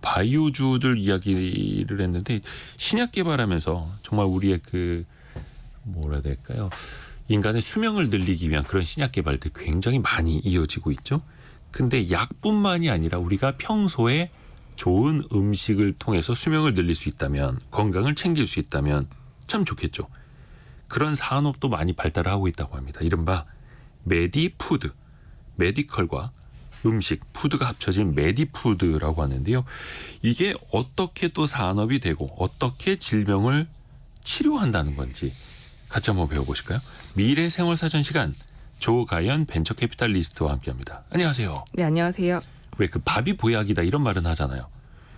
바이오주들 이야기를 했는데 신약 개발하면서 정말 우리의 그 뭐라 해야 될까요? 인간의 수명을 늘리기 위한 그런 신약 개발들 굉장히 많이 이어지고 있죠. 근데 약뿐만이 아니라 우리가 평소에 좋은 음식을 통해서 수명을 늘릴 수 있다면, 건강을 챙길 수 있다면 참 좋겠죠. 그런 산업도 많이 발달을 하고 있다고 합니다. 이른바 메디푸드, 메디컬과 음식, 푸드가 합쳐진 메디푸드라고 하는데요. 이게 어떻게 또 산업이 되고 어떻게 질병을 치료한다는 건지 같이 한번 배워보실까요? 미래생활사전 시간, 조가연 벤처캐피탈리스트와 함께합니다. 안녕하세요. 네, 안녕하세요. 왜 그 밥이 보약이다 이런 말은 하잖아요.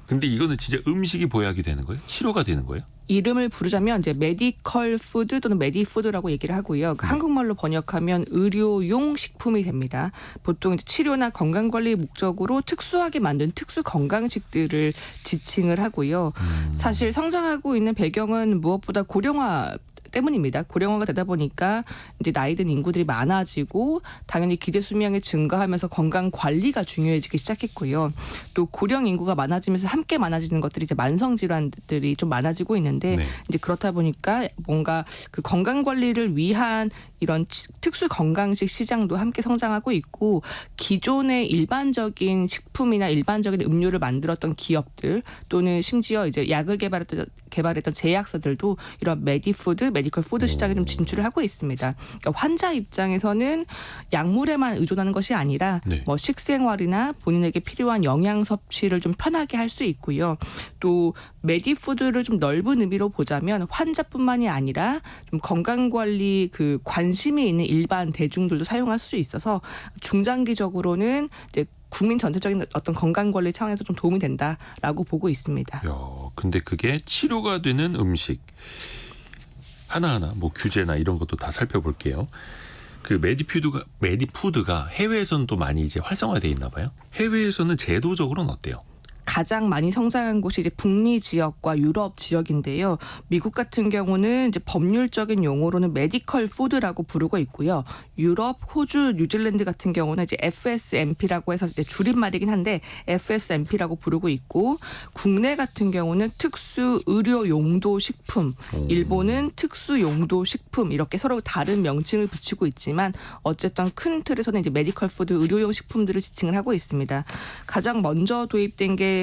근데 이거는 진짜 음식이 보약이 되는 거예요? 치료가 되는 거예요? 이름을 부르자면 이제 메디컬 푸드 또는 메디푸드라고 얘기를 하고요. 그 한국말로 번역하면 의료용 식품이 됩니다. 보통 이제 치료나 건강 관리 목적으로 특수하게 만든 특수 건강식들을 지칭을 하고요. 사실 성장하고 있는 배경은 무엇보다 고령화 때문입니다. 고령화가 되다 보니까 이제 나이 든 인구들이 많아지고 당연히 기대 수명이 증가하면서 건강 관리가 중요해지기 시작했고요. 또 고령 인구가 많아지면서 함께 많아지는 것들이 이제 만성 질환들이 좀 많아지고 있는데 네. 이제 그렇다 보니까 뭔가 그 건강 관리를 위한 이런 특수 건강식 시장도 함께 성장하고 있고 기존의 일반적인 식품이나 일반적인 음료를 만들었던 기업들 또는 심지어 이제 약을 개발했던 제약사들도 이런 메디푸드, 메디컬 푸드 시장에 좀 진출을 하고 있습니다. 그러니까 환자 입장에서는 약물에만 의존하는 것이 아니라 네. 뭐 식생활이나 본인에게 필요한 영양 섭취를 좀 편하게 할 수 있고요. 또 메디푸드를 좀 넓은 의미로 보자면 환자뿐만이 아니라 좀 건강 관리 그 관심이 있는 일반 대중들도 사용할 수 있어서 중장기적으로는 이제 국민 전체적인 어떤 건강 관리 차원에서 좀 도움이 된다라고 보고 있습니다. 야, 근데 그게 치료가 되는 음식 하나하나 뭐 규제나 이런 것도 다 살펴볼게요. 그 메디푸드가 해외에서는 또 많이 이제 활성화되어 있나 봐요. 해외에서는 제도적으로는 어때요? 가장 많이 성장한 곳이 이제 북미 지역과 유럽 지역인데요. 미국 같은 경우는 이제 법률적인 용어로는 메디컬 푸드라고 부르고 있고요. 유럽, 호주, 뉴질랜드 같은 경우는 이제 FSMP라고 해서 이제 줄임말이긴 한데 FSMP라고 부르고 있고, 국내 같은 경우는 특수 의료 용도 식품, 일본은 특수 용도 식품 이렇게 서로 다른 명칭을 붙이고 있지만 어쨌든 큰 틀에서는 이제 메디컬 푸드, 의료용 식품들을 지칭을 하고 있습니다. 가장 먼저 도입된 게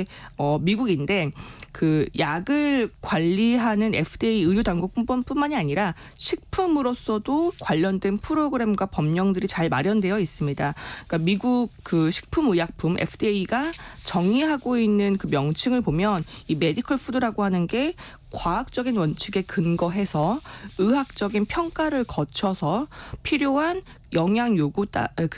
미국인데 그 약을 관리하는 FDA 의료 당국뿐만이 아니라 식품으로서도 관련된 프로그램과 법령들이 잘 마련되어 있습니다. 그러니까 미국 그 식품의약품 FDA가 정의하고 있는 그 명칭을 보면 이 메디컬 푸드라고 하는 게 과학적인 원칙에 근거해서 의학적인 평가를 거쳐서 필요한 영양 요구량에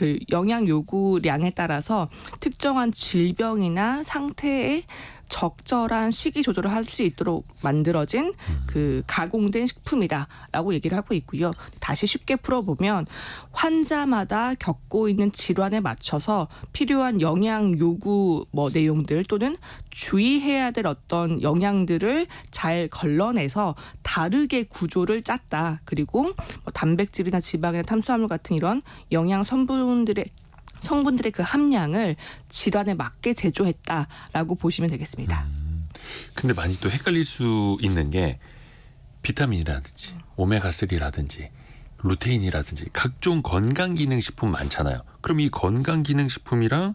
따라서 특정한 질병이나 상태에 적절한 식이 조절을 할 수 있도록 만들어진 그 가공된 식품이다라고 얘기를 하고 있고요. 다시 쉽게 풀어보면 환자마다 겪고 있는 질환에 맞춰서 필요한 영양 요구 내용들 또는 주의해야 될 어떤 영양들을 잘 걸러내서 다르게 구조를 짰다. 그리고 뭐 단백질이나 지방이나 탄수화물 같은 이런 영양 성분들의 그 함량을 질환에 맞게 제조했다라고 보시면 되겠습니다. 근데 많이 또 헷갈릴 수 있는 게 비타민이라든지 오메가3라든지 루테인이라든지 각종 건강기능식품 많잖아요. 그럼 이 건강기능식품이랑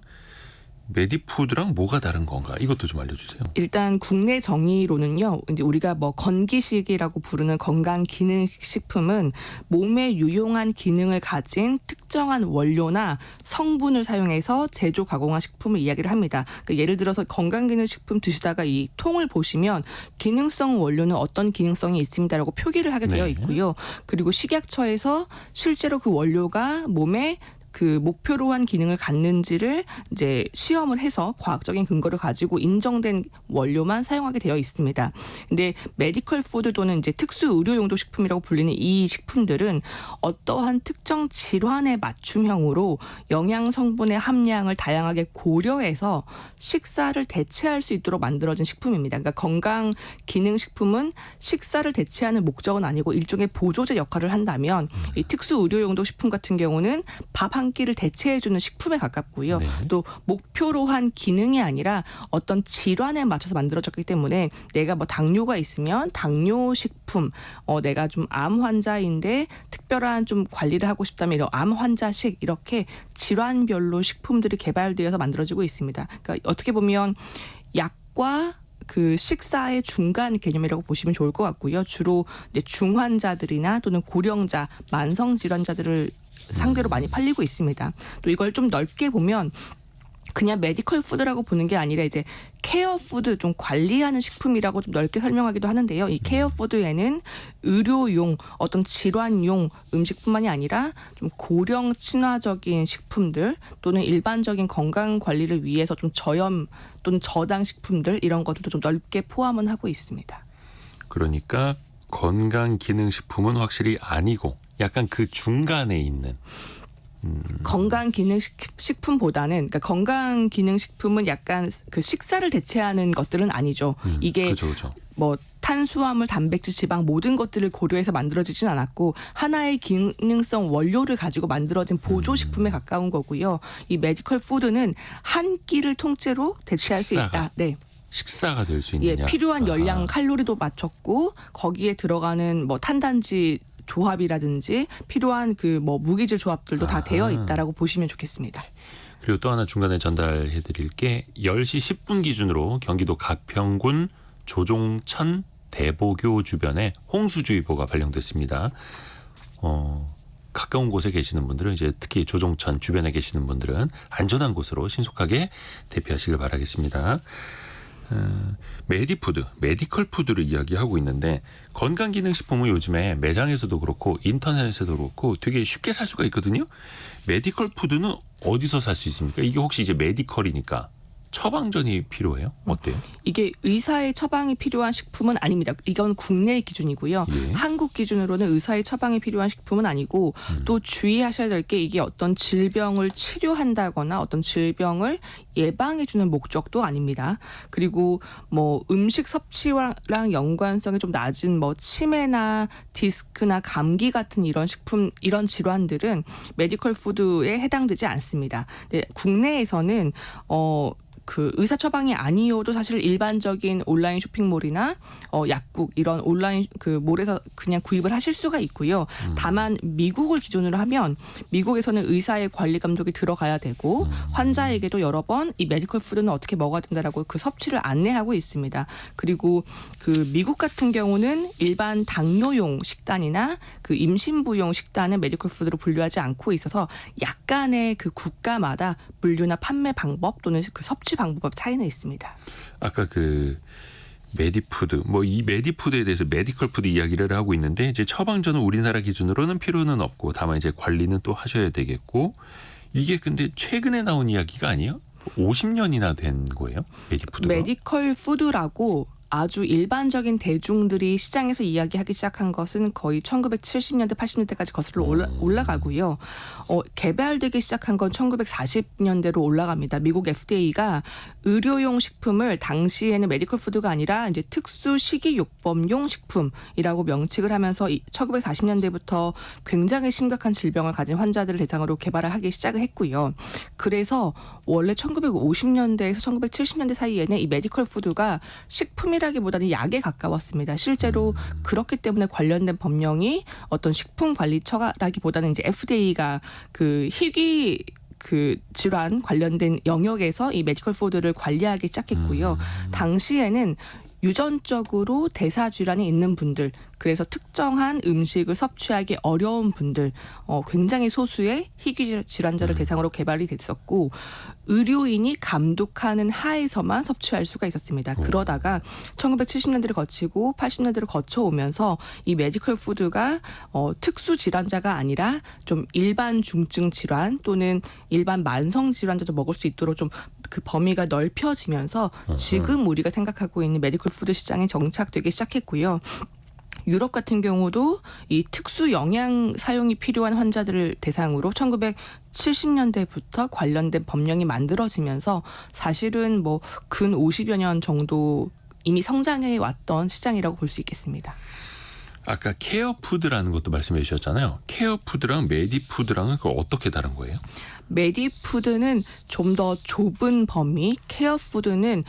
메디푸드랑 뭐가 다른 건가? 이것도 좀 알려주세요. 일단 국내 정의로는요. 이제 우리가 뭐 건기식이라고 부르는 건강기능식품은 몸에 유용한 기능을 가진 특정한 원료나 성분을 사용해서 제조 가공한 식품을 이야기를 합니다. 그러니까 예를 들어서 건강기능식품 드시다가 이 통을 보시면 기능성 원료는 어떤 기능성이 있습니다라고 표기를 하게 되어 있고요. 그리고 식약처에서 실제로 그 원료가 몸에 그 목표로 한 기능을 갖는지를 이제 시험을 해서 과학적인 근거를 가지고 인정된 원료만 사용하게 되어 있습니다. 근데 메디컬 푸드 또는 이제 특수 의료 용도 식품이라고 불리는 이 식품들은 어떠한 특정 질환에 맞춤형으로 영양 성분의 함량을 다양하게 고려해서 식사를 대체할 수 있도록 만들어진 식품입니다. 그러니까 건강 기능 식품은 식사를 대체하는 목적은 아니고 일종의 보조제 역할을 한다면 이 특수 의료 용도 식품 같은 경우는 밥 한 한 끼를 대체해주는 식품에 가깝고요. 네. 또 목표로 한 기능이 아니라 어떤 질환에 맞춰서 만들어졌기 때문에 내가 뭐 당뇨가 있으면 당뇨 식품, 내가 좀 암 환자인데 특별한 좀 관리를 하고 싶다면 이런 암 환자식 이렇게 질환별로 식품들이 개발되어서 만들어지고 있습니다. 그러니까 어떻게 보면 약과 그 식사의 중간 개념이라고 보시면 좋을 것 같고요. 주로 이제 중환자들이나 또는 고령자, 만성 질환자들을 상대로 많이 팔리고 있습니다. 또 이걸 좀 넓게 보면 그냥 메디컬 푸드라고 보는 게 아니라 이제 케어 푸드, 좀 관리하는 식품이라고 좀 넓게 설명하기도 하는데요. 이 케어 푸드에는 의료용, 어떤 질환용 음식뿐만이 아니라 좀 고령 친화적인 식품들 또는 일반적인 건강 관리를 위해서 좀 저염 또는 저당 식품들 이런 것들도 좀 넓게 포함은 하고 있습니다. 그러니까 건강기능식품은 확실히 아니고 약간 그 중간에 있는 건강기능식품보다는 그러니까 건강기능식품은 약간 그 식사를 대체하는 것들은 아니죠. 이게 그죠. 뭐 탄수화물, 단백질, 지방 모든 것들을 고려해서 만들어지진 않았고 하나의 기능성 원료를 가지고 만들어진 보조식품에 가까운 거고요. 이 메디컬 푸드는 한 끼를 통째로 대체할 수 식사가. 있다. 네. 식사가 될 수 예, 있느냐. 필요한 열량 아하. 칼로리도 맞췄고 거기에 들어가는 뭐 탄단지 조합이라든지 필요한 그 뭐 무기질 조합들도 다 되어 있다라고 보시면 좋겠습니다. 그리고 또 하나 중간에 전달해 드릴 게 10시 10분 기준으로 경기도 가평군 조종천 대보교 주변에 홍수주의보가 발령됐습니다. 가까운 곳에 계시는 분들은 이제 특히 조종천 주변에 계시는 분들은 안전한 곳으로 신속하게 대피하시길 바라겠습니다. 메디푸드, 메디컬 푸드를 이야기하고 있는데 건강기능식품은 요즘에 매장에서도 그렇고 인터넷에서도 그렇고 되게 쉽게 살 수가 있거든요. 메디컬 푸드는 어디서 살 수 있습니까? 이게 혹시 이제 메디컬이니까 처방전이 필요해요? 어때요? 이게 의사의 처방이 필요한 식품은 아닙니다. 이건 국내 기준이고요. 예. 한국 기준으로는 의사의 처방이 필요한 식품은 아니고 또 주의하셔야 될 게 이게 어떤 질병을 치료한다거나 어떤 질병을 예방해주는 목적도 아닙니다. 그리고 뭐 음식 섭취랑 연관성이 좀 낮은 뭐 치매나 디스크나 감기 같은 이런 식품, 이런 질환들은 메디컬 푸드에 해당되지 않습니다. 근데 국내에서는 그 의사 처방이 아니어도 사실 일반적인 온라인 쇼핑몰이나 약국 이런 온라인 그 몰에서 그냥 구입을 하실 수가 있고요. 다만 미국을 기준으로 하면 미국에서는 의사의 관리 감독이 들어가야 되고 환자에게도 여러 번 이 메디컬 푸드는 어떻게 먹어야 된다라고 그 섭취를 안내하고 있습니다. 그리고 그 미국 같은 경우는 일반 당뇨용 식단이나 그 임신부용 식단은 메디컬 푸드로 분류하지 않고 있어서 약간의 그 국가마다 분류나 판매 방법 또는 그 섭취 방법 차이는 있습니다. 아까 그 메디푸드, 뭐 이 메디푸드에 대해서 메디컬 푸드 이야기를 하고 있는데 이제 처방전은 우리나라 기준으로는 필요는 없고 다만 이제 관리는 또 하셔야 되겠고 이게 근데 최근에 나온 이야기가 아니에요? 50년이나 된 거예요? 메디푸드가? 메디컬 푸드라고 아주 일반적인 대중들이 시장에서 이야기하기 시작한 것은 거의 1970년대, 80년대까지 거슬러 올라가고요. 개발되기 시작한 건 1940년대로 올라갑니다. 미국 FDA가 의료용 식품을 당시에는 메디컬 푸드가 아니라 이제 특수 식이요법용 식품이라고 명칭을 하면서 1940년대부터 굉장히 심각한 질병을 가진 환자들을 대상으로 개발을 하기 시작을 했고요. 그래서 원래 1950년대에서 1970년대 사이에는 이 메디컬 푸드가 식품이라기보다는 약에 가까웠습니다. 실제로 그렇기 때문에 관련된 법령이 어떤 식품관리처라기보다는 이제 FDA가 그 희귀 그 질환 관련된 영역에서 이 메디컬 푸드를 관리하기 시작했고요. 당시에는 유전적으로 대사 질환이 있는 분들, 그래서 특정한 음식을 섭취하기 어려운 분들, 굉장히 소수의 희귀 질환자를 대상으로 개발이 됐었고 의료인이 감독하는 하에서만 섭취할 수가 있었습니다. 그러다가 1970년대를 거치고 80년대를 거쳐오면서 이 메디컬 푸드가 특수 질환자가 아니라 좀 일반 중증 질환 또는 일반 만성 질환자도 먹을 수 있도록 좀 그 범위가 넓혀지면서 지금 우리가 생각하고 있는 메디컬 푸드 시장에 정착되기 시작했고요. 유럽 같은 경우도 이 특수 영양 사용이 필요한 환자들을 대상으로 1970년대부터 관련된 법령이 만들어지면서 사실은 뭐 근 50여 년 정도 이미 성장해 왔던 시장이라고 볼 수 있겠습니다. 아까 케어푸드라는 것도 말씀해 주셨잖아요. 케어푸드랑 메디푸드랑은 그거 어떻게 다른 거예요? 메디푸드는 좀 더 좁은 범위, 케어푸드는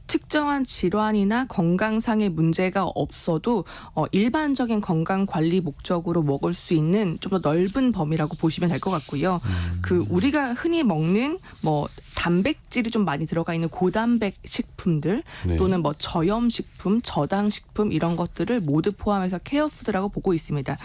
특정한 질환이나 건강상의 문제가 없어도 일반적인 건강 관리 목적으로 먹을 수 있는 좀 더 넓은 범위라고 보시면 될 것 같고요. 그 우리가 흔히 먹는 뭐 단백질이 좀 많이 들어가 있는 고단백 식품들 네. 또는 뭐 저염식품, 저당식품 이런 것들을 모두 포함해서 케어푸드라고 보고 있습니다.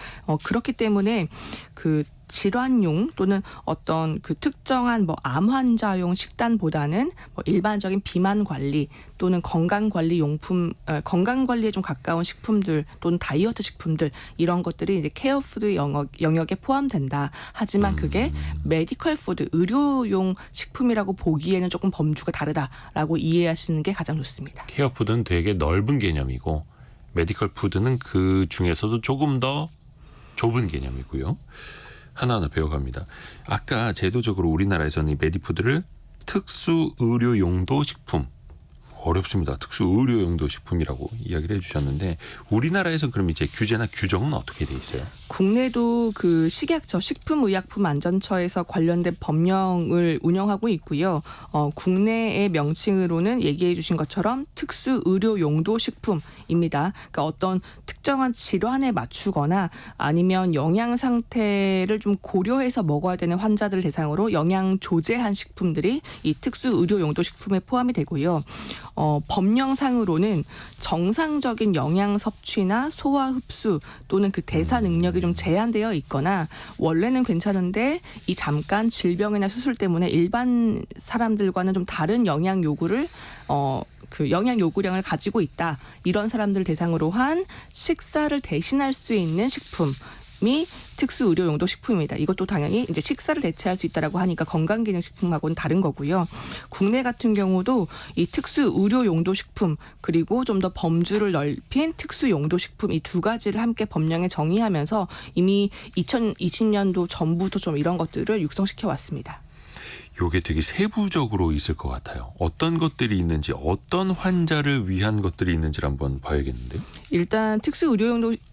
그렇기 때문에 그 질환용 또는 어떤 그 특정한 뭐 암 환자용 식단보다는 뭐 일반적인 비만 관리 또는 건강 관리 용품, 건강 관리에 좀 가까운 식품들 또는 다이어트 식품들 이런 것들이 이제 케어푸드 영역에 포함된다. 하지만 그게 메디컬 푸드, 의료용 식품이라고 보기에는 조금 범주가 다르다라고 이해하시는 게 가장 좋습니다. 케어푸드는 되게 넓은 개념이고 메디컬 푸드는 그 중에서도 조금 더 좁은 개념이고요. 하나하나 배워갑니다. 아까 제도적으로 우리나라에서는 이 메디푸드를 특수 의료 용도 식품, 어렵습니다. 특수 의료 용도 식품이라고 이야기를 해주셨는데 우리나라에서는 그럼 이제 규제나 규정은 어떻게 돼 있어요? 국내도 그 식약처 식품의약품안전처에서 관련된 법령을 운영하고 있고요. 국내의 명칭으로는 얘기해 주신 것처럼 특수 의료 용도 식품입니다. 그러니까 어떤 특정한 질환에 맞추거나 아니면 영양 상태를 좀 고려해서 먹어야 되는 환자들 대상으로 영양 조제한 식품들이 이 특수 의료 용도 식품에 포함이 되고요. 법령상으로는 정상적인 영양 섭취나 소화 흡수 또는 그 대사 능력이 좀 제한되어 있거나 원래는 괜찮은데 이 잠깐 질병이나 수술 때문에 일반 사람들과는 좀 다른 영양 요구를 그 영양 요구량을 가지고 있다. 이런 사람들 대상으로 한 식사를 대신할 수 있는 식품이 특수 의료 용도 식품입니다. 이것도 당연히 이제 식사를 대체할 수 있다라고 하니까 건강기능식품하고는 다른 거고요. 국내 같은 경우도 이 특수 의료 용도 식품 그리고 좀 더 범주를 넓힌 특수 용도 식품 이 두 가지를 함께 법령에 정의하면서 이미 2020년도 전부터 좀 이런 것들을 육성시켜 왔습니다. 요게 되게 세부적으로 있을 것 같아요. 어떤 것들이 있는지, 어떤 환자를 위한 것들이 있는지를 한번 봐야겠는데요. 일단 특수 의료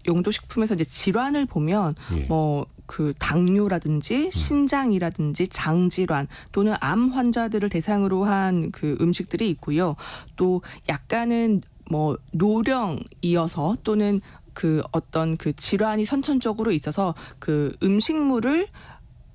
용도 식품에서 이제 질환을 보면 예. 뭐 그 당뇨라든지 신장이라든지 장 질환 또는 암 환자들을 대상으로 한 그 음식들이 있고요. 또 약간은 뭐 노령이어서 또는 그 어떤 그 질환이 선천적으로 있어서 그 음식물을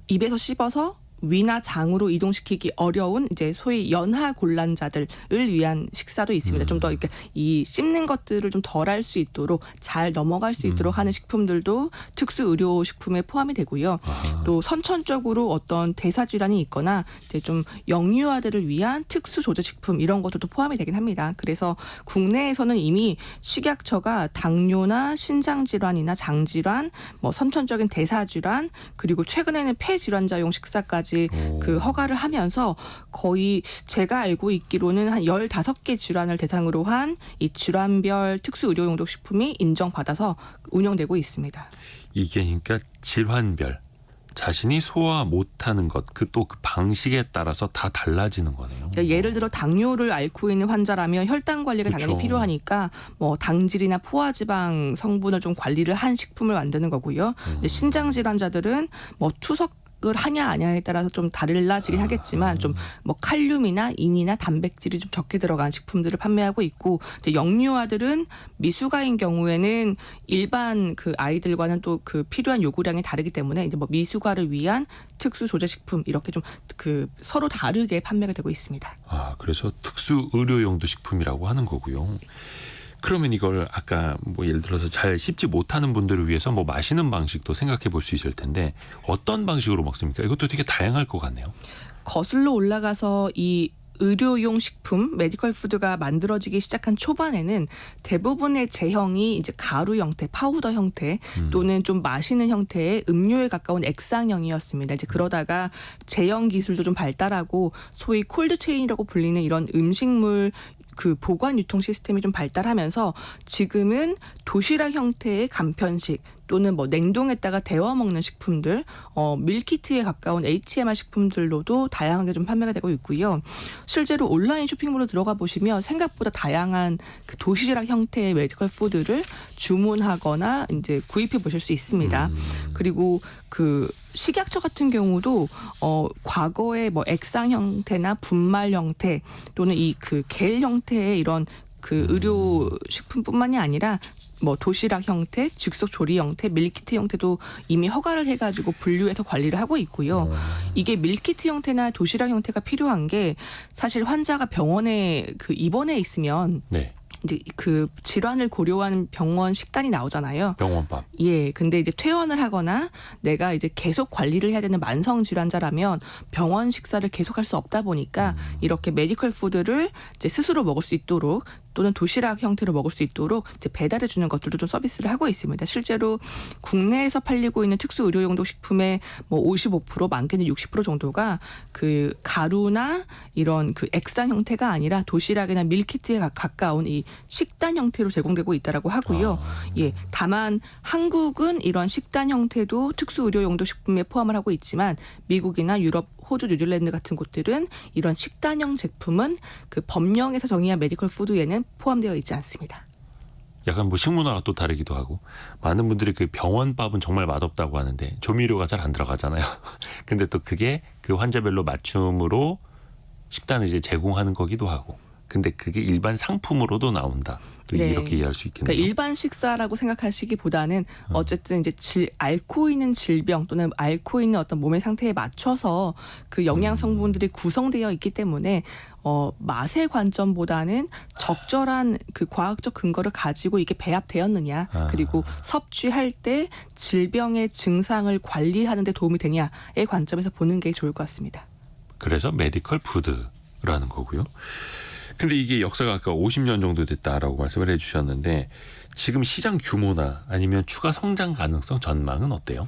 입에서 씹어서 위나 장으로 이동시키기 어려운 이제 소위 연하곤란자들을 위한 식사도 있습니다. 좀 더 이렇게 이 씹는 것들을 좀 덜할 수 있도록 잘 넘어갈 수 있도록 하는 식품들도 특수 의료 식품에 포함이 되고요. 또 선천적으로 어떤 대사 질환이 있거나 이제 좀 영유아들을 위한 특수 조제 식품 이런 것들도 포함이 되긴 합니다. 그래서 국내에서는 이미 식약처가 당뇨나 신장 질환이나 장 질환, 뭐 선천적인 대사 질환 그리고 최근에는 폐 질환자용 식사까지 그 허가를 하면서 거의 제가 알고 있기로는 한 15개 질환을 대상으로 한 이 질환별 특수 의료 용도 식품이 인정받아서 운영되고 있습니다. 이게 그러니까 질환별 자신이 소화 못하는 것, 그 또 그 방식에 따라서 다 달라지는 거네요. 그러니까 예를 들어 당뇨를 앓고 있는 환자라면 혈당 관리가 당연히 그렇죠. 필요하니까 뭐 당질이나 포화지방 성분을 좀 관리를 한 식품을 만드는 거고요. 근데 신장 질환자들은 뭐 투석 을 하냐 아냐에 따라서 좀 달라지긴 하겠지만 좀 뭐 칼륨이나 인이나 단백질이 좀 적게 들어간 식품들을 판매하고 있고 이제 영유아들은 미숙아인 경우에는 일반 그 아이들과는 또 그 필요한 요구량이 다르기 때문에 이제 뭐 미숙아를 위한 특수 조제 식품 이렇게 좀 그 서로 다르게 판매가 되고 있습니다. 아, 그래서 특수 의료용도 식품이라고 하는 거고요. 그러면 이걸 아까 뭐 예를 들어서 잘 씹지 못하는 분들을 위해서 뭐 마시는 방식도 생각해 볼 수 있을 텐데 어떤 방식으로 먹습니까? 이것도 되게 다양할 것 같네요. 거슬러 올라가서 이 의료용 식품, 메디컬 푸드가 만들어지기 시작한 초반에는 대부분의 제형이 이제 가루 형태, 파우더 형태 또는 좀 마시는 형태의 음료에 가까운 액상형이었습니다. 이제 그러다가 제형 기술도 좀 발달하고 소위 콜드 체인이라고 불리는 이런 음식물 그 보관 유통 시스템이 좀 발달하면서 지금은 도시락 형태의 간편식 또는 뭐 냉동했다가 데워 먹는 식품들, 밀키트에 가까운 HMR 식품들로도 다양하게 좀 판매가 되고 있고요. 실제로 온라인 쇼핑몰로 들어가 보시면 생각보다 다양한 그 도시락 형태의 메디컬 푸드를 주문하거나 이제 구입해 보실 수 있습니다. 그리고 그 식약처 같은 경우도 과거에 뭐 액상 형태나 분말 형태 또는 이 그 겔 형태의 이런 그 의료 식품뿐만이 아니라 뭐 도시락 형태, 즉석 조리 형태, 밀키트 형태도 이미 허가를 해가지고 분류해서 관리를 하고 있고요. 이게 밀키트 형태나 도시락 형태가 필요한 게 사실 환자가 병원에 그 입원해 있으면 네. 이제 그 질환을 고려한 병원 식단이 나오잖아요. 병원밥. 예. 근데 이제 퇴원을 하거나 내가 이제 계속 관리를 해야 되는 만성 질환자라면 병원 식사를 계속할 수 없다 보니까 이렇게 메디컬 푸드를 이제 스스로 먹을 수 있도록 또는 도시락 형태로 먹을 수 있도록 이제 배달해 주는 것들도 좀 서비스를 하고 있습니다. 실제로 국내에서 팔리고 있는 특수 의료용도 식품의 뭐 55% 많게는 60% 정도가 그 가루나 이런 그 액상 형태가 아니라 도시락이나 밀키트에 가까운 이 식단 형태로 제공되고 있다라고 하고요. 예. 다만 한국은 이런 식단 형태도 특수 의료용도 식품에 포함을 하고 있지만 미국이나 유럽, 호주, 뉴질랜드 같은 곳들은 이런 식단형 제품은 그 법령에서 정의한 메디컬 푸드에는 포함되어 있지 않습니다. 약간 뭐 식문화가 또 다르기도 하고 많은 분들이 그 병원밥은 정말 맛없다고 하는데 조미료가 잘 안 들어가잖아요. 근데 또 그게 그 환자별로 맞춤으로 식단을 이제 제공하는 거기도 하고. 근데 그게 일반 상품으로도 나온다. 또 네. 이렇게 이해할 수 있겠네요. 그러니까 일반 식사라고 생각하시기보다는 어쨌든 이제 앓고 있는 질병 또는 앓고 있는 어떤 몸의 상태에 맞춰서 그 영양 성분들이 구성되어 있기 때문에 맛의 관점보다는 적절한 그 과학적 근거를 가지고 이게 배합되었느냐 그리고 섭취할 때 질병의 증상을 관리하는 데 도움이 되냐의 관점에서 보는 게 좋을 것 같습니다. 그래서 메디컬 푸드라는 거고요. 근데 이게 역사가 아까 50년 정도 됐다라고 말씀을 해주셨는데 지금 시장 규모나 아니면 추가 성장 가능성 전망은 어때요?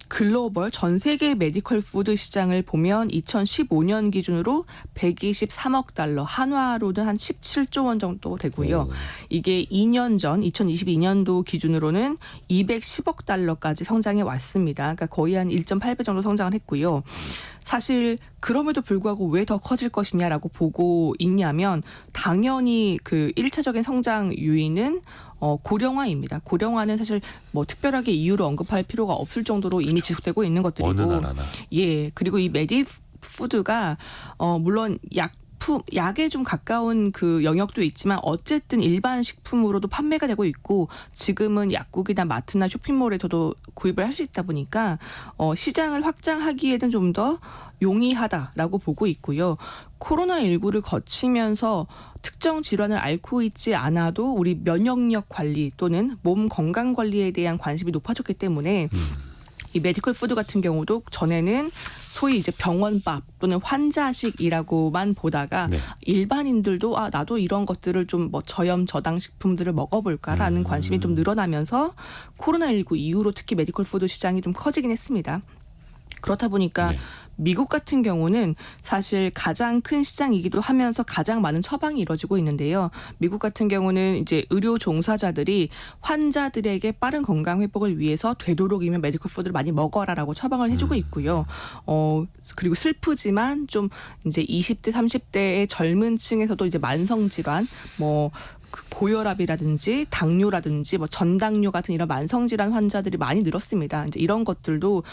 글로벌 전 세계 메디컬 푸드 시장을 보면 2015년 기준으로 123억 달러, 한화로는 한 17조 원 정도 되고요. 이게 2년 전 2022년도 기준으로는 210억 달러까지 성장해 왔습니다. 그러니까 거의 한 1.8배 정도 성장을 했고요. 사실 그럼에도 불구하고 왜 더 커질 것이냐라고 보고 있냐면 당연히 그 1차적인 성장 요인은 고령화입니다. 고령화는 사실 뭐 특별하게 이유로 언급할 필요가 없을 정도로 이미 지속되고 있는 것들이고. 어느 나라나. 예. 그리고 이 메디푸드가 물론 약에 좀 가까운 그 영역도 있지만 어쨌든 일반 식품으로도 판매가 되고 있고 지금은 약국이나 마트나 쇼핑몰에서도 구입을 할 수 있다 보니까 시장을 확장하기에는 좀 더 용이하다라고 보고 있고요. 코로나19를 거치면서 특정 질환을 앓고 있지 않아도 우리 면역력 관리 또는 몸 건강 관리에 대한 관심이 높아졌기 때문에 이 메디컬 푸드 같은 경우도 전에는 소위 이제 병원밥 또는 환자식이라고만 보다가 네. 일반인들도 나도 이런 것들을 좀 뭐 저염 저당 식품들을 먹어볼까라는 관심이 좀 늘어나면서 코로나19 이후로 특히 메디컬 푸드 시장이 좀 커지긴 했습니다. 그렇다 보니까 네. 미국 같은 경우는 사실 가장 큰 시장이기도 하면서 가장 많은 처방이 이루어지고 있는데요. 미국 같은 경우는 이제 의료 종사자들이 환자들에게 빠른 건강 회복을 위해서 되도록이면 메디컬 푸드를 많이 먹어라라고 처방을 해주고 있고요. 그리고 슬프지만 좀 이제 20대, 30대의 젊은 층에서도 이제 만성 질환, 뭐 고혈압이라든지 당뇨라든지 뭐 전당뇨 같은 이런 만성질환 환자들이 많이 늘었습니다. 이제 이런 것들도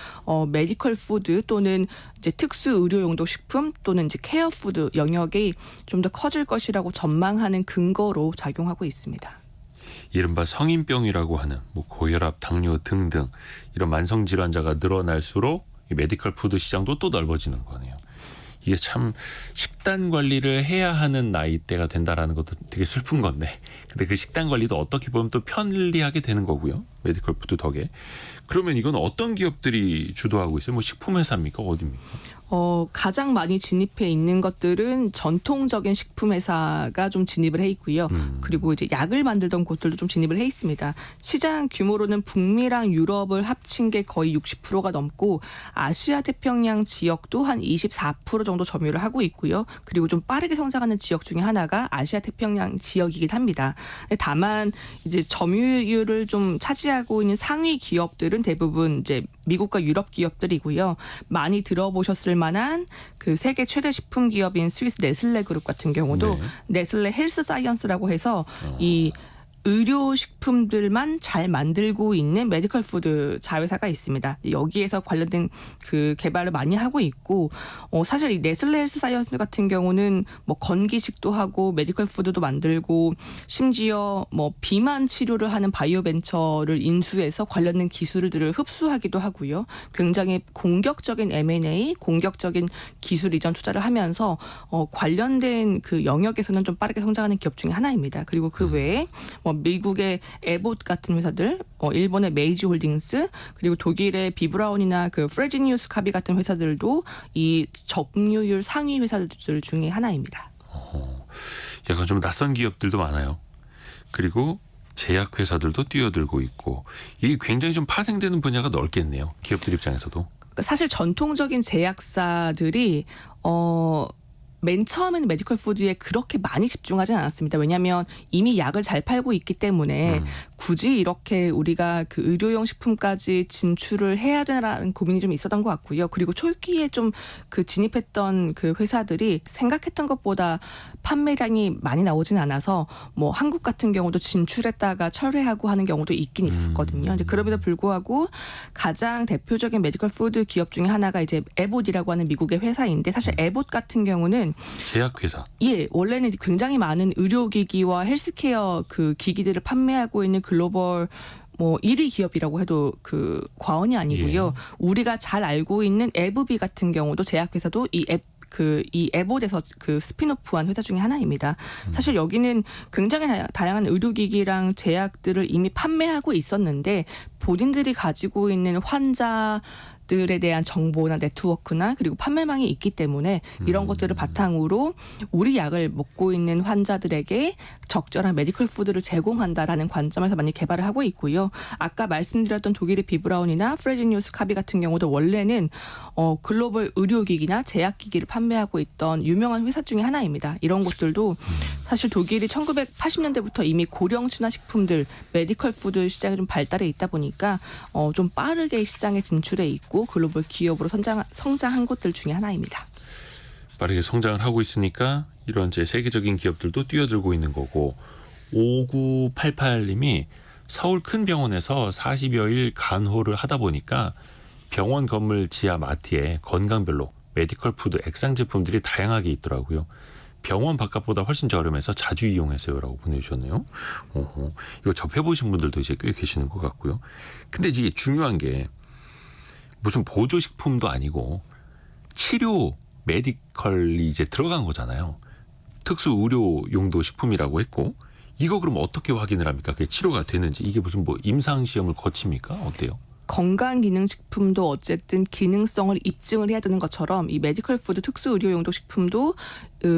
메디컬 푸드 또는 이제 특수 의료용도 식품 또는 이제 케어 푸드 영역이 좀 더 커질 것이라고 전망하는 근거로 작용하고 있습니다. 이른바 성인병이라고 하는 뭐 고혈압, 당뇨 등등 이런 만성 질환자가 늘어날수록 이 메디컬 푸드 시장도 또 넓어지는 거네요. 이게 참 식단 관리를 해야 하는 나이대가 된다라는 것도 되게 슬픈 건데 근데 그 식단 관리도 어떻게 보면 또 편리하게 되는 거고요. 메디컬 푸드 덕에. 그러면 이건 어떤 기업들이 주도하고 있어요? 뭐 식품 회사입니까? 어디입니까? 가장 많이 진입해 있는 것들은 전통적인 식품 회사가 좀 진입을 해 있고요. 그리고 이제 약을 만들던 곳들도 좀 진입을 해 있습니다. 시장 규모로는 북미랑 유럽을 합친 게 거의 60%가 넘고 아시아 태평양 지역도 한 24% 정도 점유를 하고 있고요. 그리고 좀 빠르게 성장하는 지역 중에 하나가 아시아 태평양 지역이긴 합니다. 다만 이제 점유율을 좀 차지하고 있는 상위 기업들은 대부분 이제 미국과 유럽 기업들이고요. 많이 들어보셨을 만한 그 세계 최대 식품 기업인 스위스 네슬레 그룹 같은 경우도 네슬레 헬스 사이언스라고 해서 이 의료식품들만 잘 만들고 있는 메디컬 푸드 자회사가 있습니다. 여기에서 관련된 그 개발을 많이 하고 있고 사실 이 네슬레 헬스 사이언스 같은 경우는 뭐 건기식도 하고 메디컬 푸드도 만들고 심지어 뭐 비만 치료를 하는 바이오 벤처를 인수해서 관련된 기술들을 흡수하기도 하고요. 굉장히 공격적인 M&A, 공격적인 기술 이전 투자를 하면서 관련된 그 영역에서는 좀 빠르게 성장하는 기업 중에 하나입니다. 그리고 그 외에 미국의 에봇 같은 회사들, 일본의 메이지 홀딩스, 그리고 독일의 비브라운이나 그 프레지니우스 카비 같은 회사들도 이 점유율 상위 회사들 중에 하나입니다. 약간 좀 낯선 기업들도 많아요. 그리고 제약 회사들도 뛰어들고 있고 이게 굉장히 좀 파생되는 분야가 넓겠네요. 기업들 입장에서도. 사실 전통적인 제약사들이 맨 처음에는 메디컬 푸드에 그렇게 많이 집중하진 않았습니다. 왜냐하면 이미 약을 잘 팔고 있기 때문에 굳이 이렇게 우리가 그 의료용 식품까지 진출을 해야 되나라는 고민이 좀 있었던 것 같고요. 그리고 초기에 좀 그 진입했던 그 회사들이 생각했던 것보다 판매량이 많이 나오진 않아서 뭐 한국 같은 경우도 진출했다가 철회하고 하는 경우도 있긴 있었거든요. 이제 그럼에도 불구하고 가장 대표적인 메디컬 푸드 기업 중에 하나가 이제 에봇이라고 하는 미국의 회사인데 사실 에봇 같은 경우는 제약회사. 예, 원래는 굉장히 많은 의료기기와 헬스케어 그 기기들을 판매하고 있는 글로벌 뭐 1위 기업이라고 해도 그 과언이 아니고요. 우리가 잘 알고 있는 에브비 같은 경우도 제약회사도 이 에봇에서 그 스피노프한 회사 중에 하나입니다. 사실 여기는 굉장히 다양한 의료기기랑 제약들을 이미 판매하고 있었는데 본인들이 가지고 있는 환자들에 대한 정보나 네트워크나 그리고 판매망이 있기 때문에 이런 것들을 바탕으로 우리 약을 먹고 있는 환자들에게 적절한 메디컬 푸드를 제공한다라는 관점에서 많이 개발을 하고 있고요. 아까 말씀드렸던 독일의 비브라운이나 프레지니우스 카비 같은 경우도 원래는 글로벌 의료기기나 제약기기를 판매하고 있던 유명한 회사 중에 하나입니다. 이런 곳들도 사실 독일이 1980년대부터 이미 고령 친화식품들, 메디컬 푸드 시장이 좀 발달해 있다 보니까 좀 빠르게 시장에 진출해 있고 글로벌 기업으로 성장한 곳들 중에 하나입니다. 빠르게 성장을 하고 있으니까 이런 이제 세계적인 기업들도 뛰어들고 있는 거고 5988님이 서울 큰 병원에서 40여일 간호를 하다 보니까 병원 건물 지하 마트에 건강별로 메디컬 푸드 액상 제품들이 다양하게 있더라고요. 병원 바깥보다 훨씬 저렴해서 자주 이용했어요라고 보내주셨네요. 이거 접해보신 분들도 이제 꽤 계시는 것 같고요. 근데 이제 중요한 게 무슨 보조식품도 아니고 치료 메디컬이 이제 들어간 거잖아요. 특수 의료 용도 식품이라고 했고 이거 그럼 어떻게 확인을 합니까? 그게 치료가 되는지 이게 무슨 뭐 임상 시험을 거칩니까? 어때요? 건강기능식품도 어쨌든 기능성을 입증을 해야 되는 것처럼 이 메디컬 푸드 특수의료용도 식품도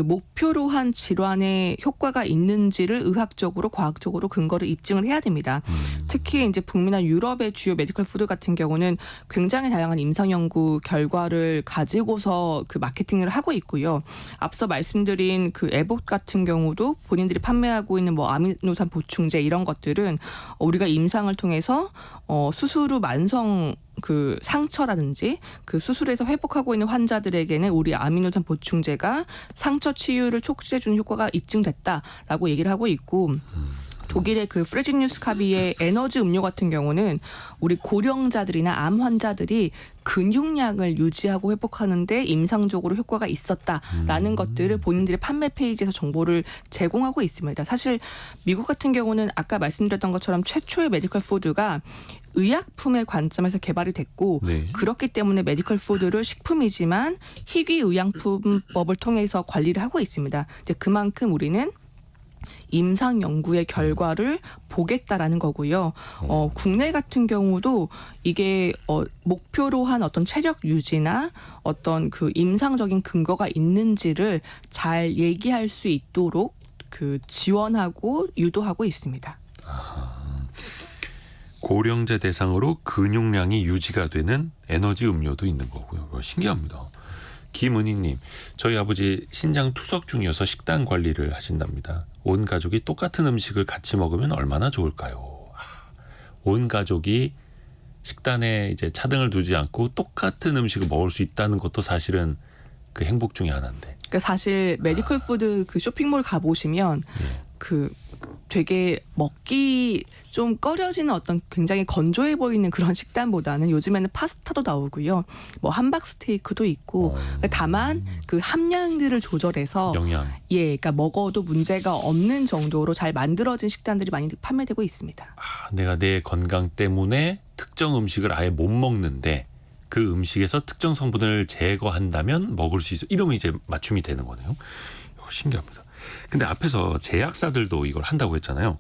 목표로 한 질환에 효과가 있는지를 의학적으로 과학적으로 근거를 입증을 해야 됩니다. 특히 이제 북미나 유럽의 주요 메디컬 푸드 같은 경우는 굉장히 다양한 임상 연구 결과를 가지고서 그 마케팅을 하고 있고요. 앞서 말씀드린 그 에봇 같은 경우도 본인들이 판매하고 있는 뭐 아미노산 보충제 이런 것들은 우리가 임상을 통해서 수술 후 만성 그 상처라든지 그 수술에서 회복하고 있는 환자들에게는 우리 아미노산 보충제가 상처 치유를 촉진해주는 효과가 입증됐다라고 얘기를 하고 있고 독일의 그 프레지니우스 카비의 에너지 음료 같은 경우는 우리 고령자들이나 암 환자들이 근육량을 유지하고 회복하는데 임상적으로 효과가 있었다라는 것들을 본인들의 판매 페이지에서 정보를 제공하고 있습니다. 사실 미국 같은 경우는 아까 말씀드렸던 것처럼 최초의 메디컬 푸드가 의약품의 관점에서 개발이 됐고 그렇기 때문에 메디컬 푸드를 식품이지만 희귀의약품법을 통해서 관리를 하고 있습니다. 이제 그만큼 우리는 임상 연구의 결과를 보겠다라는 거고요. 국내 같은 경우도 이게 목표로 한 어떤 체력 유지나 어떤 그 임상적인 근거가 있는지를 잘 얘기할 수 있도록 그 지원하고 유도하고 있습니다. 고령자 대상으로 근육량이 유지가 되는 에너지 음료도 있는 거고요. 신기합니다. 김은희님, 저희 아버지 신장 투석 중이어서 식단 관리를 하신답니다. 온 가족이 똑같은 음식을 같이 먹으면 얼마나 좋을까요? 온 가족이 식단에 이제 차등을 두지 않고 똑같은 음식을 먹을 수 있다는 것도 사실은 그 행복 중에 하나인데. 그러니까 사실 메디컬 푸드 그 쇼핑몰 가 보시면 그 되게 먹기 좀 꺼려지는 어떤 굉장히 건조해 보이는 그런 식단보다는 요즘에는 파스타도 나오고요. 뭐 함박 스테이크도 있고 다만 그 함량들을 조절해서 영양. 그러니까 먹어도 문제가 없는 정도로 잘 만들어진 식단들이 많이 판매되고 있습니다. 내가 내 건강 때문에 특정 음식을 아예 못 먹는데 그 음식에서 특정 성분을 제거한다면 먹을 수 있어. 이러면 이제 맞춤이 되는 거네요. 신기합니다. 근데 앞에서 제약사들도 이걸 한다고 했잖아요.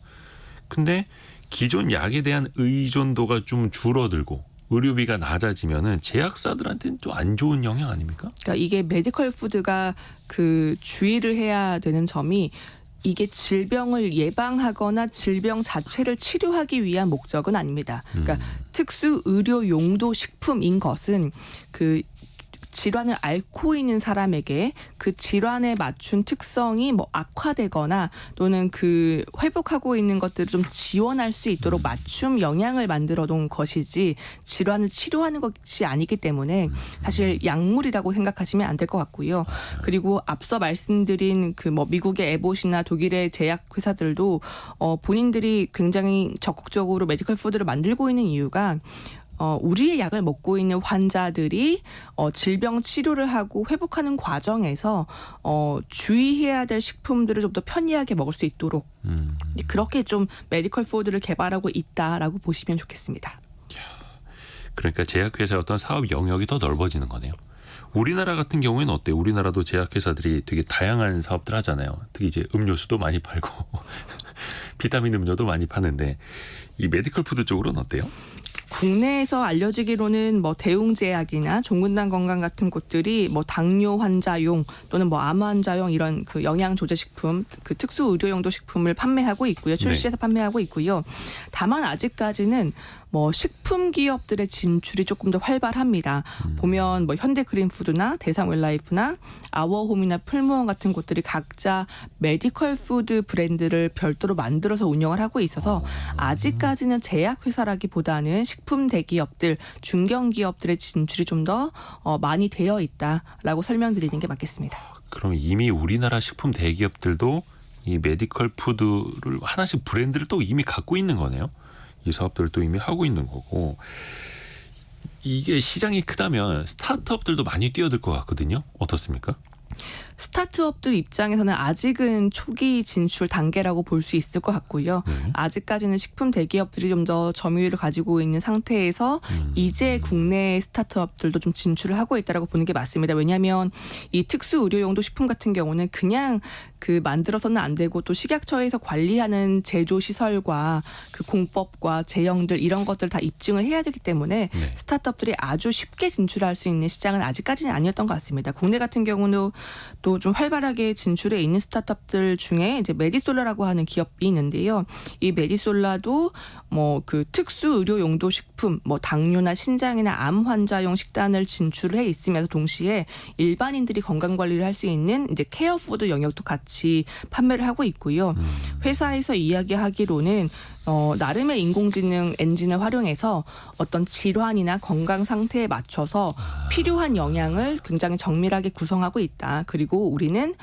근데 기존 약에 대한 의존도가 좀 줄어들고 의료비가 낮아지면은 제약사들한테는 또 안 좋은 영향 아닙니까? 그러니까 이게 메디컬 푸드가 그 주의를 해야 되는 점이 이게 질병을 예방하거나 질병 자체를 치료하기 위한 목적은 아닙니다. 그러니까 특수 의료 용도 식품인 것은 그 질환을 앓고 있는 사람에게 그 질환에 맞춘 특성이 뭐 악화되거나 또는 그 회복하고 있는 것들을 좀 지원할 수 있도록 맞춤 영양을 만들어 놓은 것이지 질환을 치료하는 것이 아니기 때문에 사실 약물이라고 생각하시면 안 될 것 같고요. 그리고 앞서 말씀드린 그 뭐 미국의 에봇이나 독일의 제약 회사들도 본인들이 굉장히 적극적으로 메디컬 푸드를 만들고 있는 이유가 우리의 약을 먹고 있는 환자들이 질병 치료를 하고 회복하는 과정에서 주의해야 될 식품들을 좀 더 편리하게 먹을 수 있도록 그렇게 좀 메디컬 푸드를 개발하고 있다라고 보시면 좋겠습니다. 그러니까 제약회사의 어떤 사업 영역이 더 넓어지는 거네요. 우리나라 같은 경우에는 어때요? 우리나라도 제약회사들이 되게 다양한 사업들 하잖아요. 특히 이제 음료수도 많이 팔고 비타민 음료도 많이 파는데 이 메디컬 푸드 쪽으로는 어때요? 국내에서 알려지기로는 뭐 대웅제약이나 종근당 건강 같은 곳들이 뭐 당뇨 환자용 또는 뭐 암 환자용 이런 그 영양 조제 식품, 그 특수 의료용도 식품을 판매하고 있고요. 출시해서 판매하고 있고요. 다만 아직까지는 뭐 식품 기업들의 진출이 조금 더 활발합니다. 보면 뭐 현대그린푸드나 대상웰라이프나 아워홈이나 풀무원 같은 곳들이 각자 메디컬 푸드 브랜드를 별도로 만들어서 운영을 하고 있어서 아직까지는 제약회사라기보다는 식품 대기업들, 중견기업들의 진출이 좀 더 많이 되어 있다라고 설명드리는 게 맞겠습니다. 그럼 이미 우리나라 식품 대기업들도 이 메디컬 푸드를 하나씩 브랜드를 또 이미 갖고 있는 거네요. 이 사업들을 또 이미 하고 있는 거고 이게 시장이 크다면 스타트업들도 많이 뛰어들 것 같거든요. 어떻습니까? 스타트업들 입장에서는 아직은 초기 진출 단계라고 볼 수 있을 것 같고요. 아직까지는 식품 대기업들이 좀 더 점유율을 가지고 있는 상태에서 이제 국내 스타트업들도 좀 진출을 하고 있다라고 보는 게 맞습니다. 왜냐하면 이 특수 의료용도 식품 같은 경우는 그냥 그 만들어서는 안 되고 또 식약처에서 관리하는 제조 시설과 그 공법과 제형들 이런 것들 다 입증을 해야 되기 때문에 스타트업들이 아주 쉽게 진출할 수 있는 시장은 아직까지는 아니었던 것 같습니다. 국내 같은 경우는 또 좀 활발하게 진출해 있는 스타트업들 중에 이제 메디솔라라고 하는 기업이 있는데요. 이 메디솔라도 뭐 그 특수 의료 용도 식품, 뭐 당뇨나 신장이나 암 환자용 식단을 진출해 있으면서 동시에 일반인들이 건강 관리를 할 수 있는 이제 케어 푸드 영역도 같이 판매를 하고 있고요. 회사에서 이야기하기로는 나름의 인공지능 엔진을 활용해서 어떤 질환이나 건강 상태에 맞춰서 필요한 영양을 굉장히 정밀하게 구성하고 있다. 그리고 우리는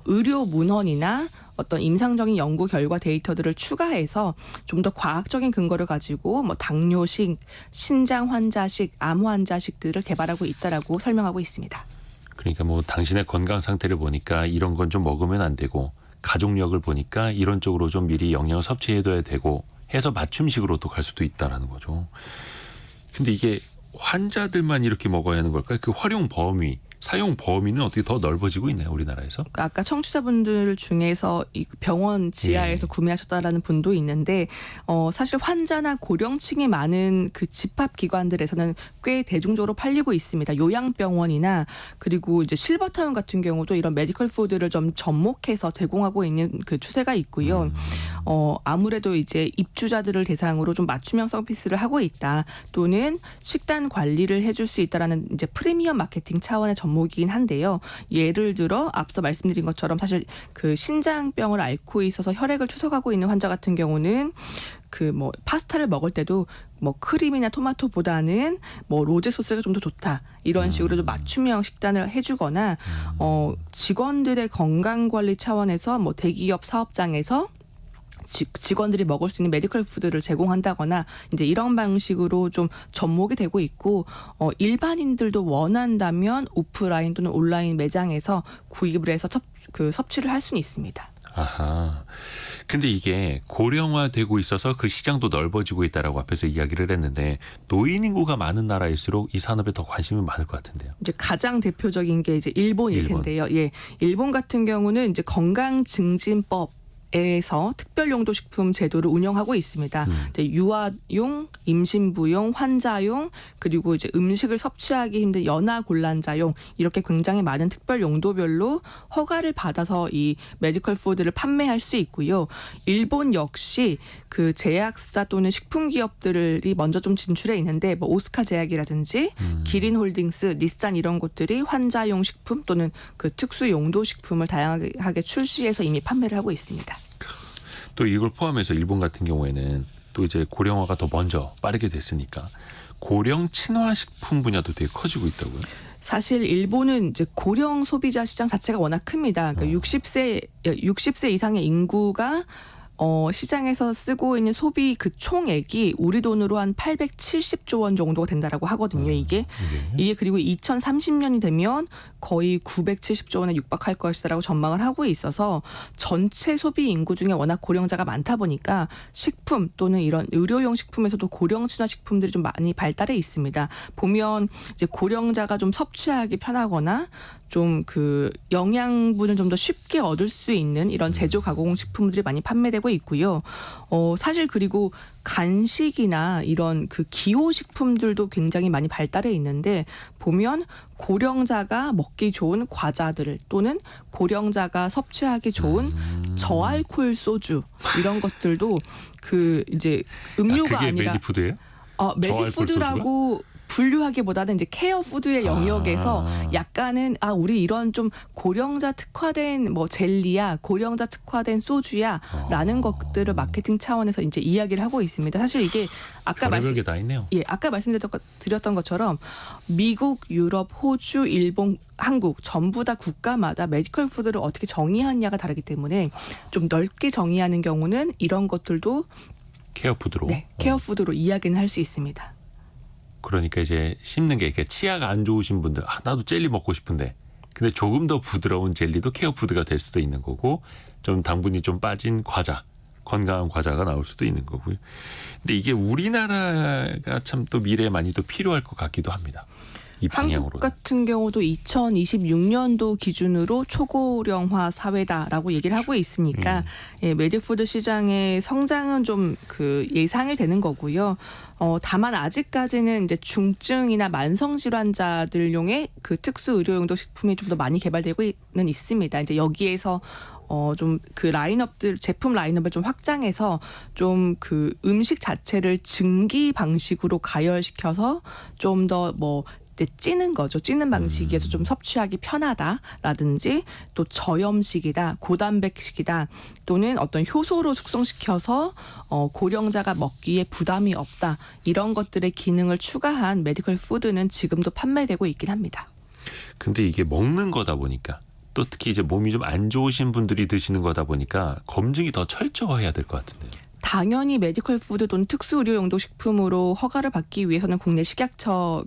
의료 문헌이나 어떤 임상적인 연구 결과 데이터들을 추가해서 좀 더 과학적인 근거를 가지고 뭐 당뇨식, 신장 환자식, 암 환자식들을 개발하고 있다라고 설명하고 있습니다. 그러니까 뭐 당신의 건강 상태를 보니까 이런 건 좀 먹으면 안 되고 가족력을 보니까 이런 쪽으로 좀 미리 영양을 섭취해둬야 되고 해서 맞춤식으로 또 갈 수도 있다라는 거죠. 근데 이게 환자들만 이렇게 먹어야 하는 걸까요? 그 활용 범위 사용 범위는 어떻게 더 넓어지고 있나요, 우리나라에서? 아까 청취자분들 중에서 이 병원 지하에서 구매하셨다라는 분도 있는데 사실 환자나 고령층이 많은 그 집합기관들에서는 꽤 대중적으로 팔리고 있습니다. 요양병원이나 그리고 이제 실버타운 같은 경우도 이런 메디컬 푸드를 좀 접목해서 제공하고 있는 그 추세가 있고요. 아무래도 이제 입주자들을 대상으로 좀 맞춤형 서비스를 하고 있다. 또는 식단 관리를 해줄 수 있다라는 이제 프리미엄 마케팅 차원의 접목이긴 한데요. 예를 들어 앞서 말씀드린 것처럼 사실 그 신장병을 앓고 있어서 혈액을 투석하고 있는 환자 같은 경우는 그 뭐 파스타를 먹을 때도 뭐 크림이나 토마토보다는 뭐 로제 소스가 좀 더 좋다 이런 식으로 좀 맞춤형 식단을 해주거나 직원들의 건강 관리 차원에서 뭐 대기업 사업장에서 직원들이 먹을 수 있는 메디컬 푸드를 제공한다거나 이제 이런 방식으로 좀 접목이 되고 있고 일반인들도 원한다면 오프라인 또는 온라인 매장에서 구입을 해서 섭취를 할 수는 있습니다. 아하. 근데 이게 고령화되고 있어서 그 시장도 넓어지고 있다라고 앞에서 이야기를 했는데 노인 인구가 많은 나라일수록 이 산업에 더 관심이 많을 것 같은데요. 이제 가장 대표적인 게 이제 일본일 텐데요. 예. 일본 같은 경우는 이제 건강증진법 에서 특별용도 식품 제도를 운영하고 있습니다. 이제 유아용, 임신부용, 환자용, 그리고 이제 음식을 섭취하기 힘든 연하곤란자용 이렇게 굉장히 많은 특별 용도별로 허가를 받아서 이 메디컬 푸드를 판매할 수 있고요. 일본 역시 그 제약사 또는 식품 기업들이 먼저 좀 진출해 있는데 뭐 오스카 제약이라든지 기린홀딩스, 닛산 이런 곳들이 환자용 식품 또는 그 특수 용도 식품을 다양하게 출시해서 이미 판매를 하고 있습니다. 또 이걸 포함해서 일본 같은 경우에는 또 이제 고령화가 더 먼저 빠르게 됐으니까 고령 친화 식품 분야도 되게 커지고 있다고요. 사실 일본은 이제 고령 소비자 시장 자체가 워낙 큽니다. 그러니까 60세 이상의 인구가 시장에서 쓰고 있는 소비 그 총액이 우리 돈으로 한 870조 원 정도가 된다라고 하거든요. 이게 그리고 2030년이 되면 거의 970조 원에 육박할 것이라고 전망을 하고 있어서 전체 소비 인구 중에 워낙 고령자가 많다 보니까 식품 또는 이런 의료용 식품에서도 고령 친화 식품들이 좀 많이 발달해 있습니다. 보면 이제 고령자가 좀 섭취하기 편하거나 좀 그 영양분을 좀 더 쉽게 얻을 수 있는 이런 제조 가공 식품들이 많이 판매되고 있고요. 사실 그리고 간식이나 이런 그 기호 식품들도 굉장히 많이 발달해 있는데 보면 고령자가 먹기 좋은 과자들 또는 고령자가 섭취하기 좋은 저알코올 소주 이런 것들도 그 이제 음료가 그게 아니라 메디푸드예요? 메디푸드라고 분류하기보다는 이제 케어 푸드의 영역에서 약간은 우리 이런 좀 고령자 특화된 뭐 젤리야, 고령자 특화된 소주야라는 것들을 마케팅 차원에서 이제 이야기를 하고 있습니다. 사실 이게 아까 별의별 게 다 있네요. 아까 말씀드렸던 것처럼 미국, 유럽, 호주, 일본, 한국 전부 다 국가마다 메디컬 푸드를 어떻게 정의하느냐가 다르기 때문에 좀 넓게 정의하는 경우는 이런 것들도 케어 푸드로. 네, 케어 푸드로 이야기는 할 수 있습니다. 그러니까 이제 씹는 게 이렇게 치아가 안 좋으신 분들 나도 젤리 먹고 싶은데 근데 조금 더 부드러운 젤리도 케어 푸드가 될 수도 있는 거고 좀 당분이 좀 빠진 과자 건강한 과자가 나올 수도 있는 거고요. 근데 이게 우리나라가 참 또 미래에 많이 또 필요할 것 같기도 합니다. 이 방향으로. 한국 같은 경우도 2026년도 기준으로 초고령화 사회다라고 얘기를 하고 있으니까 메디푸드 시장의 성장은 좀 그 예상이 되는 거고요. 다만 아직까지는 이제 중증이나 만성 질환자들용의 그 특수 의료용도 식품이 좀 더 많이 개발되고는 있습니다. 이제 여기에서 좀 그 라인업들 제품 라인업을 좀 확장해서 좀 그 음식 자체를 증기 방식으로 가열시켜서 좀 더 뭐 이제 찌는 거죠. 찌는 방식에서 좀 섭취하기 편하다라든지 또 저염식이다, 고단백식이다 또는 어떤 효소로 숙성시켜서 고령자가 먹기에 부담이 없다 이런 것들의 기능을 추가한 메디컬 푸드는 지금도 판매되고 있긴 합니다. 근데 이게 먹는 거다 보니까 또 특히 이제 몸이 좀 안 좋으신 분들이 드시는 거다 보니까 검증이 더 철저해야 될 것 같은데요. 당연히 메디컬 푸드 또는 특수 의료용도 식품으로 허가를 받기 위해서는 국내 식약처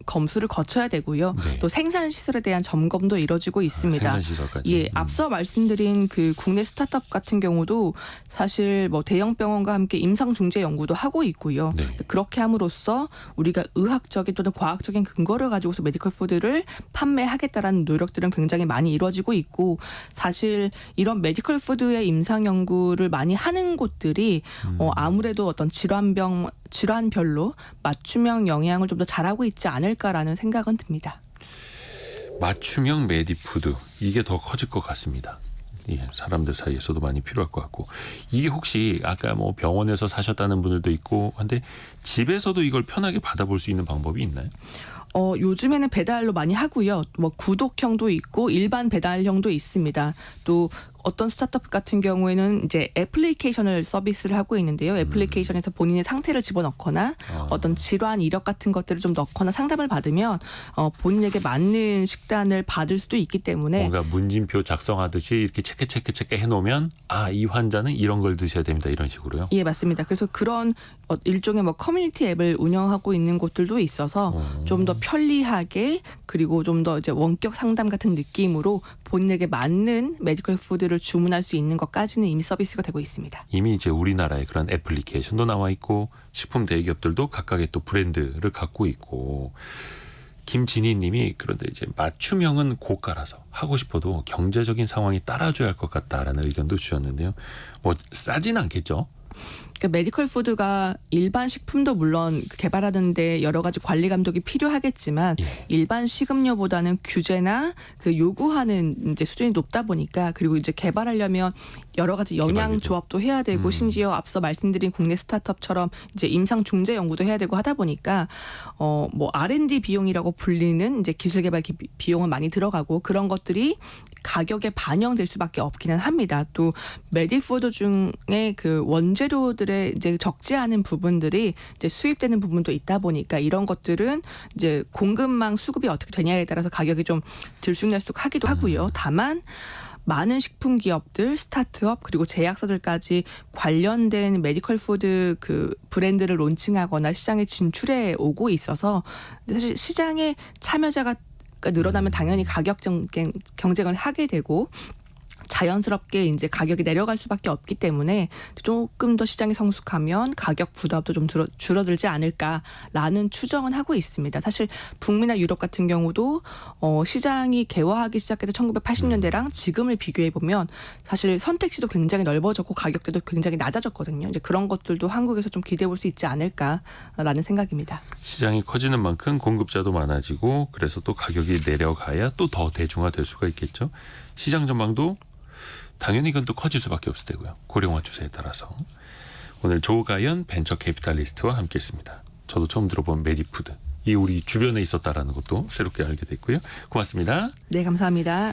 검수를 거쳐야 되고요. 네. 또 생산 시설에 대한 점검도 이루어지고 있습니다. 생산 시설까지. 예, 앞서 말씀드린 그 국내 스타트업 같은 경우도 사실 뭐 대형 병원과 함께 임상 중재 연구도 하고 있고요. 네. 그렇게 함으로써 우리가 의학적인 또는 과학적인 근거를 가지고서 메디컬 푸드를 판매하겠다라는 노력들은 굉장히 많이 이루어지고 있고 사실 이런 메디컬 푸드의 임상 연구를 많이 하는 곳들이 아무래도 어떤 질환별로 맞춤형 영양을 좀 더 잘하고 있지 않을까라는 생각은 듭니다. 맞춤형 메디푸드 이게 더 커질 것 같습니다. 예, 사람들 사이에서도 많이 필요할 것 같고 이게 혹시 아까 뭐 병원에서 사셨다는 분들도 있고 한데 집에서도 이걸 편하게 받아볼 수 있는 방법이 있나요? 요즘에는 배달로 많이 하고요. 뭐 구독형도 있고 일반 배달형도 있습니다. 또 어떤 스타트업 같은 경우에는 이제 애플리케이션을 서비스를 하고 있는데요. 애플리케이션에서 본인의 상태를 집어넣거나 어떤 질환 이력 같은 것들을 좀 넣거나 상담을 받으면 본인에게 맞는 식단을 받을 수도 있기 때문에 뭔가 문진표 작성하듯이 이렇게 체크 해놓으면 이 환자는 이런 걸 드셔야 됩니다. 이런 식으로요. 예, 맞습니다. 그래서 그런 일종의 뭐 커뮤니티 앱을 운영하고 있는 곳들도 있어서 좀 더 편리하게 그리고 좀 더 이제 원격 상담 같은 느낌으로 본인에게 맞는 메디컬 푸드를 주문할 수 있는 것까지는 이미 서비스가 되고 있습니다. 이미 이제 우리나라에 그런 애플리케이션도 나와 있고 식품 대기업들도 각각의 또 브랜드를 갖고 있고 김진희 님이 그런데 이제 맞춤형은 고가라서 하고 싶어도 경제적인 상황이 따라줘야 할 것 같다라는 의견도 주셨는데요. 뭐 싸진 않겠죠? 그러니까 메디컬 푸드가 일반 식품도 물론 개발하는데 여러 가지 관리 감독이 필요하겠지만 예. 일반 식음료보다는 규제나 그 요구하는 이제 수준이 높다 보니까 그리고 이제 개발하려면 여러 가지 영양 조합도 해야 되고 심지어 앞서 말씀드린 국내 스타트업처럼 이제 임상 중재 연구도 해야 되고 하다 보니까 뭐 R&D 비용이라고 불리는 이제 기술 개발 비용은 많이 들어가고 그런 것들이 가격에 반영될 수밖에 없기는 합니다. 또 메디푸드 중에 그 원재료들의 이제 적지 않은 부분들이 이제 수입되는 부분도 있다 보니까 이런 것들은 이제 공급망 수급이 어떻게 되냐에 따라서 가격이 좀 들쑥날쑥하기도 하고요. 다만 많은 식품 기업들, 스타트업 그리고 제약사들까지 관련된 메디컬 푸드 그 브랜드를 론칭하거나 시장에 진출해 오고 있어서 사실 시장에 참여자가 늘어나면 당연히 가격 경쟁을 하게 되고 자연스럽게 이제 가격이 내려갈 수밖에 없기 때문에 조금 더 시장이 성숙하면 가격 부담도 좀 줄어들지 않을까라는 추정은 하고 있습니다. 사실 북미나 유럽 같은 경우도 시장이 개화하기 시작해서 1980년대랑 지금을 비교해 보면 사실 선택지도 굉장히 넓어졌고 가격대도 굉장히 낮아졌거든요. 이제 그런 것들도 한국에서 좀 기대해 볼 수 있지 않을까라는 생각입니다. 시장이 커지는 만큼 공급자도 많아지고 그래서 또 가격이 내려가야 또 더 대중화될 수가 있겠죠. 시장 전망도 당연히 이건 또 커질 수밖에 없을 테고요. 고령화 추세에 따라서. 오늘 조가연 벤처 캐피탈리스트와 함께했습니다. 저도 처음 들어본 메디푸드. 이 우리 주변에 있었다라는 것도 새롭게 알게 됐고요. 고맙습니다. 네, 감사합니다.